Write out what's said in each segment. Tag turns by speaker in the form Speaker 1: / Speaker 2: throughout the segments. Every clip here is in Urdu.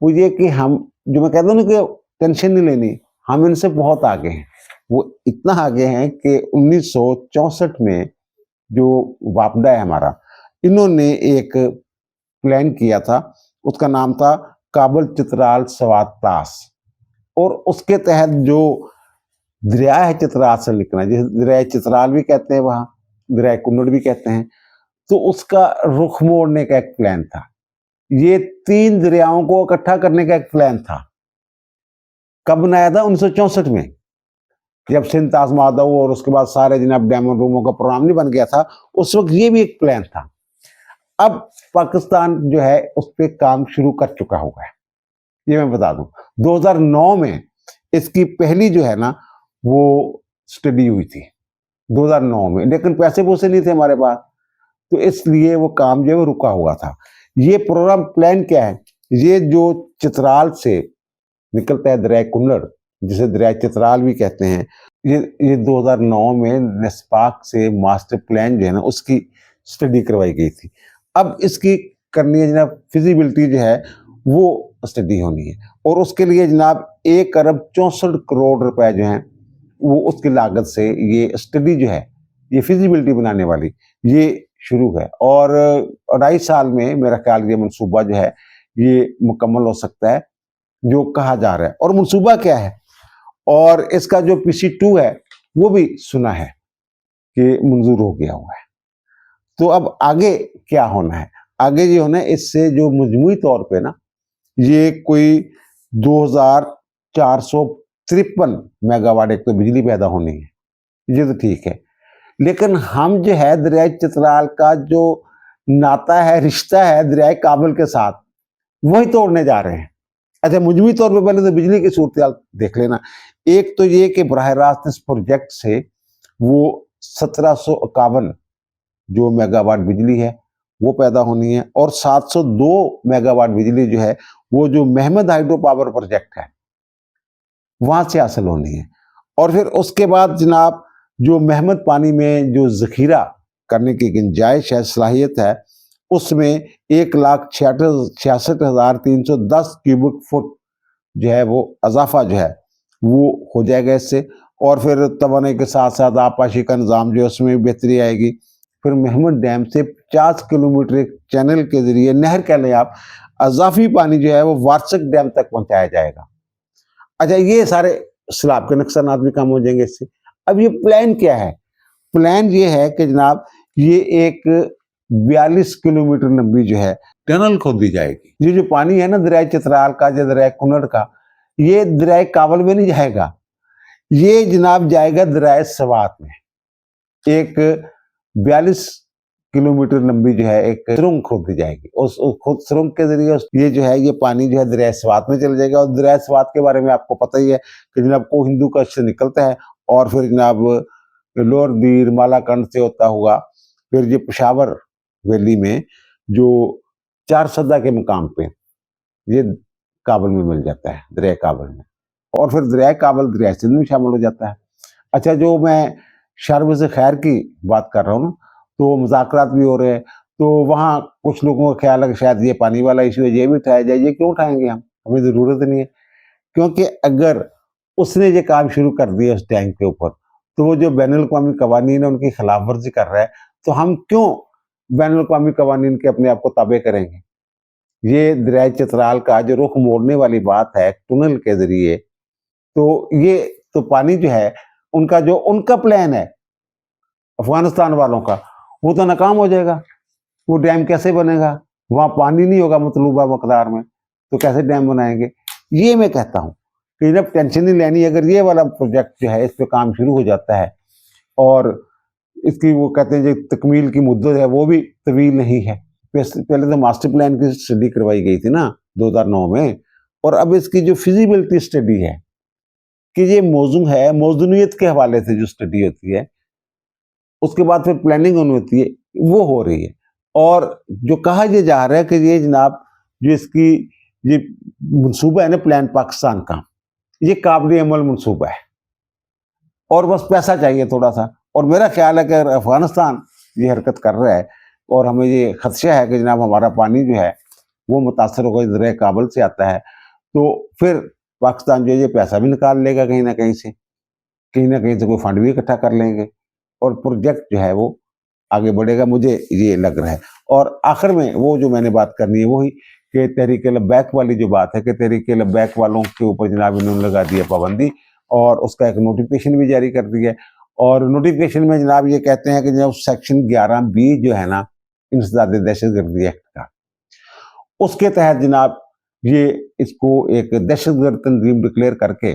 Speaker 1: وہ یہ کہ ہم, جو میں کہتا ہوں نا کہ ٹینشن نہیں لینی، ہم ان سے بہت آگے ہیں. وہ اتنا آگے ہیں کہ 1964 میں جو واپڈا ہے ہمارا، انہوں نے ایک پلان کیا تھا، اس کا نام تھا کابل چترال سوات طاس، اور اس کے تحت جو دریا ہے چترال سے نکلنا، جسے دریا چترال بھی کہتے ہیں، وہاں دریا کنڑ بھی کہتے ہیں، تو اس کا رخ موڑنے کا ایک پلان تھا. یہ 3 دریاؤں کو اکٹھا کرنے کا ایک پلان تھا. کب بنایا تھا؟ 1964 میں، جب سندھ طاس مادھو اور اس کے بعد سارے جناب ڈیمون روموں کا پروگرام نہیں بن گیا تھا، اس وقت یہ بھی ایک پلان تھا. اب پاکستان جو ہے اس پہ کام شروع کر چکا ہوا ہے، یہ میں بتا دوں. 2009 میں اس کی پہلی جو ہے نا وہ اسٹڈی ہوئی تھی 2009 میں، لیکن پیسے پوسے نہیں تھے ہمارے پاس، تو اس لیے وہ کام جو ہے وہ رکا ہوا تھا. یہ پروگرام پلان کیا ہے؟ یہ جو چترال سے نکلتا ہے دریا کنڑ، جسے دریا چترال بھی کہتے ہیں، یہ 2009 میں نسپاک سے ماسٹر پلان جو ہے نا اس کی اسٹڈی کروائی گئی تھی. اب اس کی کرنی ہے جناب فیزیبلٹی جو ہے وہ اسٹڈی ہونی ہے، اور اس کے لیے جناب 1,64 کروڑ روپے جو ہیں وہ اس کی لاگت سے یہ اسٹڈی جو ہے، یہ فیزیبلٹی بنانے والی، یہ شروع ہے. اور 2.5 سال میں میرا خیال یہ منصوبہ جو ہے یہ مکمل ہو سکتا ہے جو کہا جا رہا ہے. اور منصوبہ کیا ہے، اور اس کا جو PC2 ہے وہ بھی سنا ہے کہ منظور ہو گیا ہوا ہے. تو اب آگے کیا ہونا ہے؟ آگے یہ ہونا ہے اس سے جو مجموعی طور پہ نا یہ کوئی 2,453 میگا واٹ ایک تو بجلی پیدا ہونی ہے، یہ تو ٹھیک ہے. لیکن ہم جو ہے دریائے چترال کا جو ناتا ہے، رشتہ ہے دریائے کابل کے ساتھ، وہی توڑنے جا رہے ہیں. اچھا، مجموعی طور پہ پہلے تو بجلی کی صورتحال دیکھ لینا. ایک تو یہ کہ براہ راست اس پروجیکٹ سے وہ 1751 جو میگا واٹ بجلی ہے وہ پیدا ہونی ہے، اور 702 میگا واٹ بجلی جو ہے وہ جو محمد ہائیڈرو پاور پروجیکٹ ہے وہاں سے حاصل ہونی ہے. اور پھر اس کے بعد جناب جو محمد پانی میں جو ذخیرہ کرنے کی گنجائش ہے، صلاحیت ہے، اس میں 1,66,310 کیوبک فٹ جو ہے وہ اضافہ جو ہے وہ ہو جائے گا اس سے. اور پھر توانائی کے ساتھ ساتھ آبپاشی کا نظام جو ہے اس میں بھی بہتری آئے گی. پھر محمد ڈیم سے 50 کلومیٹر ایک چینل کے ذریعے، نہر کہہ لیں آپ، اضافی پانی جو ہے وہ وارسک ڈیم تک پہنچایا جائے گا. اچھا، یہ سارے سیلاب کے نقصانات بھی کم ہو جائیں گے اس سے. اب یہ پلان کیا ہے؟ پلان یہ ہے کہ جناب یہ ایک 42 کلومیٹر لمبی جو ہے ٹنل کھود دی جائے گی. یہ جو پانی ہے نا دریائے چترال کا یا دریائے کنڑ کا، یہ دریائے کابل میں نہیں جائے گا، یہ جناب جائے گا دریائے سوات میں. ایک 42 کلومیٹر لمبی جو ہے ایک سرنگ کھود دی جائے گی. اس سرنگ کے ذریعے یہ جو ہے یہ پانی جو ہے دریائے سوات میں چل جائے گا. اور دریائے سوات کے بارے میں آپ کو پتہ ہی ہے کہ جناب کو ہندو کش سے نکلتا ہے، اور پھر جناب لور دیر مالا کنڈ سے ہوتا ہوا پھر یہ پشاور ویلی میں جو 4 سدہ کے مقام پہ یہ کابل میں مل جاتا ہے، دریائے کابل میں. اور پھر دریائے کابل دریائے سندھ میں شامل ہو جاتا ہے. اچھا، جو میں شرب سے خیر کی بات کر رہا ہوں نا، تو مذاکرات بھی ہو رہے ہیں، تو وہاں کچھ لوگوں کا خیال ہے کہ شاید یہ پانی والا ایشو ہے، یہ بھی اٹھایا جائے. یہ کیوں اٹھائیں گے؟ ہمیں ضرورت نہیں ہے، کیونکہ اگر اس نے یہ کام شروع کر دیا اس ٹینک کے اوپر، تو وہ جو بین الاقوامی قوانین ہے ان کی خلاف ورزی کر رہا ہے. تو ہم کیوں بین الاقوامی قوانین کے اپنے آپ کو تابع کریں گے؟ یہ دریائے چترال کا جو رخ موڑنے والی بات ہے ٹنل کے ذریعے، تو یہ تو پانی جو ہے ان کا پلان ہے افغانستان والوں کا، وہ تو ناکام ہو جائے گا. وہ ڈیم کیسے بنے گا؟ وہاں پانی نہیں ہوگا مطلوبہ مقدار میں، تو کیسے ڈیم بنائیں گے؟ یہ میں کہتا ہوں کہ جب ٹینشن نہیں لینی. اگر یہ والا پروجیکٹ جو ہے اس پہ کام شروع ہو جاتا ہے، اور اس کی وہ کہتے ہیں جو تکمیل کی مدت ہے وہ بھی طویل نہیں ہے. پہلے تو ماسٹر پلان کی اسٹڈی کروائی گئی تھی نا 2009 میں، اور اب اس کی جو فیزیبلٹی اسٹڈی ہے کہ یہ موزوں ہے، موزونیت کے حوالے سے جو اسٹڈی ہوتی ہے، اس کے بعد پھر پلاننگ ہوتی ہے، وہ ہو رہی ہے. اور جو کہا یہ جا رہا ہے کہ یہ جناب جو اس کی یہ منصوبہ ہے نا پلان پاکستان کا، یہ قابل عمل منصوبہ ہے، اور بس پیسہ چاہیے تھوڑا سا. اور میرا خیال ہے کہ اگر افغانستان یہ حرکت کر رہا ہے، اور ہمیں یہ خدشہ ہے کہ جناب ہمارا پانی جو ہے وہ متاثر ہوگا، دریائے کابل سے آتا ہے، تو پھر پاکستان جو ہے یہ پیسہ بھی نکال لے گا کہیں نہ کہیں سے کوئی فنڈ بھی اکٹھا کر لیں گے اور پروجیکٹ جو ہے وہ آگے بڑھے گا، مجھے یہ لگ رہا ہے۔ اور آخر میں وہ جو میں نے بات کرنی ہے وہی کہ تحریک لبیک والی جو بات ہے کہ تحریک لبیک والوں کے اوپر جناب انہوں نے لگا دیا پابندی اور اس کا ایک نوٹیفکیشن بھی جاری کر دیا ہے، اور نوٹیفکیشن میں جناب یہ کہتے ہیں کہ جناب سیکشن 11B جو ہے نا انسداد دہشت گردی ایکٹ کا، اس کے تحت جناب یہ اس کو ایک دہشت گرد تنظیم ڈکلیئر کر کے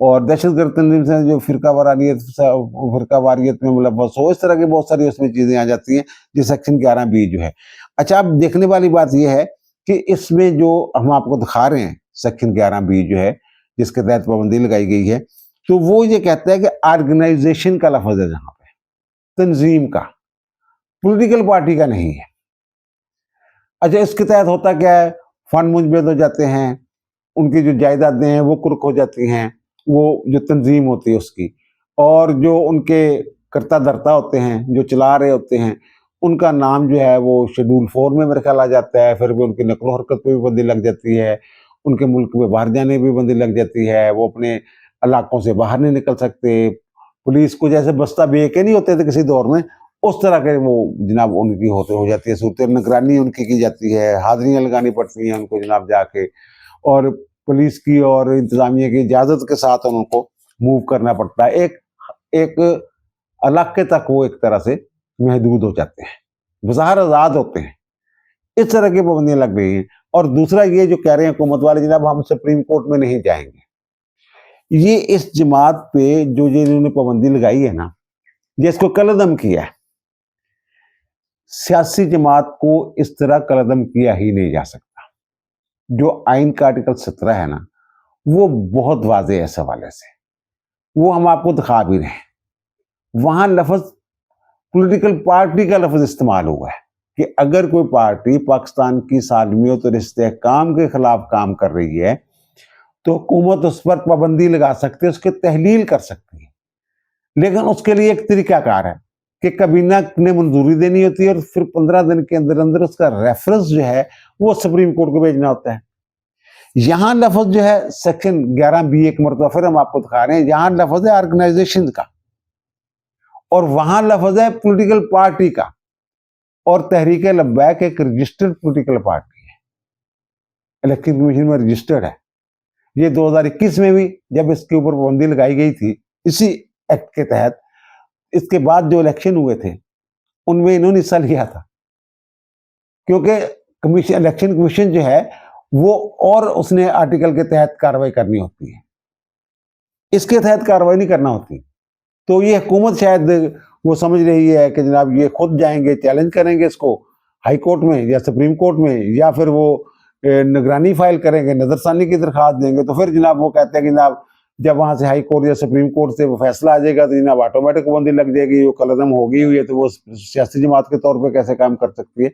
Speaker 1: اور دہشت گرد تنظیم سے جو فرقہ واریت میں ملوث ہو، اس طرح کی بہت ساری اس میں چیزیں آ جاتی ہیں جو سیکشن 11B جو ہے۔ اچھا، اب دیکھنے والی بات یہ ہے کہ اس میں جو ہم آپ کو دکھا رہے ہیں سیکشن 11B جو ہے جس کے تحت پابندی لگائی گئی ہے، تو وہ یہ کہتا ہے کہ آرگنائزیشن کا لفظ ہے، جہاں پہ تنظیم کا، پولیٹیکل پارٹی کا نہیں ہے۔ اچھا، اس کے تحت ہوتا کیا ہے، فنڈ منجمد ہو جاتے ہیں، ان کی جو جائیدادیں ہیں وہ کرک ہو جاتی ہیں، وہ جو تنظیم ہوتی ہے اس کی، اور جو ان کے کرتا دھرتا ہوتے ہیں جو چلا رہے ہوتے ہیں ان کا نام جو ہے وہ شیڈول 4 میں میرے خیال آ جاتا ہے، پھر بھی ان کی نقل و حرکت پہ بھی بندی لگ جاتی ہے، ان کے ملک میں باہر جانے پہ بھی بندی لگ جاتی ہے، وہ اپنے علاقوں سے باہر نہیں نکل سکتے، پولیس کو جیسے بستہ بے کے نہیں ہوتے تھے کسی دور میں، اس طرح کے وہ جناب ان کی ہو جاتی ہے صورت، نگرانی ان کی جاتی ہے، حاضریاں لگانی پڑتی ہیں ان کو جناب جا کے، اور پولیس کی اور انتظامیہ کی اجازت کے ساتھ ان کو موو کرنا پڑتا ہے، ایک علاقے تک وہ ایک طرح سے محدود ہو جاتے ہیں، بظاہر آزاد ہوتے ہیں، اس طرح کی پابندیاں لگ رہی ہیں۔ اور دوسرا یہ جو کہہ رہے ہیں حکومت والے جناب ہم سپریم کورٹ میں نہیں جائیں گے، یہ اس جماعت پہ جو انہوں نے پابندی لگائی ہے نا، جس کو کلعدم کیا ہے، سیاسی جماعت کو اس طرح کلعدم کیا ہی نہیں جا سکتا۔ جو آئین کا آرٹیکل 17 ہے نا وہ بہت واضح ہے اس حوالے سے، وہ ہم آپ کو دکھا بھی رہے ہیں، وہاں لفظ پولیٹیکل پارٹی کا لفظ استعمال ہوا ہے کہ اگر کوئی پارٹی پاکستان کی سالمیت اور استحکام کے خلاف کام کر رہی ہے تو حکومت اس پر پابندی لگا سکتی ہے، اس کی تحلیل کر سکتی ہے، لیکن اس کے لیے ایک طریقہ کار ہے کہ کابینہ نے منظوری دینی ہوتی ہے اور پھر 15 دن کے اندر اندر اس کا ریفرنس جو ہے وہ سپریم کورٹ کو بھیجنا ہوتا ہے۔ یہاں لفظ جو ہے سیکشن 11B ایک مرتبہ پھر ہم آپ کو دکھا رہے ہیں، یہاں لفظ ہے آرگنائزیشن کا اور وہاں لفظ ہے پولیٹیکل پارٹی کا، اور تحریک لبیک ایک رجسٹرڈ پولیٹیکل پارٹی ہے، الیکشن کمیشن میں رجسٹرڈ ہے۔ یہ 2021 میں بھی جب اس کے اوپر پابندی لگائی گئی تھی اسی ایکٹ کے تحت، اس کے بعد جو الیکشن ہوئے تھے ان میں انہوں نے حصہ لیا تھا، کیونکہ الیکشن کمیشن جو ہے وہ اور اس نے آرٹیکل کے تحت کاروائی کرنی ہوتی ہے، اس کے تحت کاروائی نہیں کرنا ہوتی۔ تو یہ حکومت شاید وہ سمجھ رہی ہے کہ جناب یہ خود جائیں گے چیلنج کریں گے اس کو ہائی کورٹ میں یا سپریم کورٹ میں، یا پھر وہ نگرانی فائل کریں گے، نظر ثانی کی درخواست دیں گے، تو پھر جناب وہ کہتے ہیں کہ جناب جب وہاں سے ہائی کورٹ یا سپریم کورٹ سے وہ فیصلہ آ جائے گا تو جناب آٹومیٹک پابندی لگ جائے گی، وہ کلعدم ہوگی ہوئی ہے تو وہ سیاسی جماعت کے طور پہ کیسے کام کر سکتی ہے۔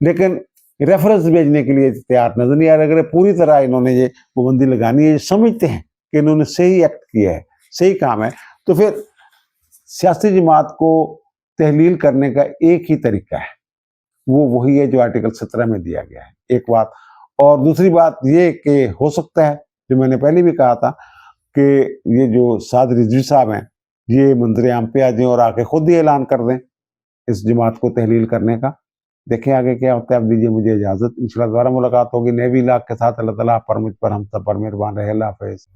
Speaker 1: لیکن ریفرنس بھیجنے کے لیے تیار نظر نہیں آ رہا، اگر پوری طرح انہوں نے یہ پابندی لگانی ہے، سمجھتے ہیں کہ انہوں نے صحیح ایکٹ کیا ہے، صحیح کام ہے، تو پھر سیاسی جماعت کو تحلیل کرنے کا ایک ہی طریقہ ہے، وہ وہی ہے جو آرٹیکل 17 میں دیا گیا ہے، ایک بات۔ اور دوسری بات یہ کہ ہو سکتا ہے جو میں نے پہلے بھی کہا تھا کہ یہ جو سعد رضوی صاحب ہیں یہ منظر عام پہ آ جائیں اور آ کے خود ہی اعلان کر دیں اس جماعت کو تحلیل کرنے کا۔ دیکھیں آگے کیا ہوتا ہے۔ اب دیجیے مجھے اجازت، انشاءاللہ دوبارہ ملاقات ہوگی نئے ولاگ کے ساتھ۔ اللہ تعالیٰ پر مجھ پر ہم سب پر مہربان رہے۔ اللہ حافظ۔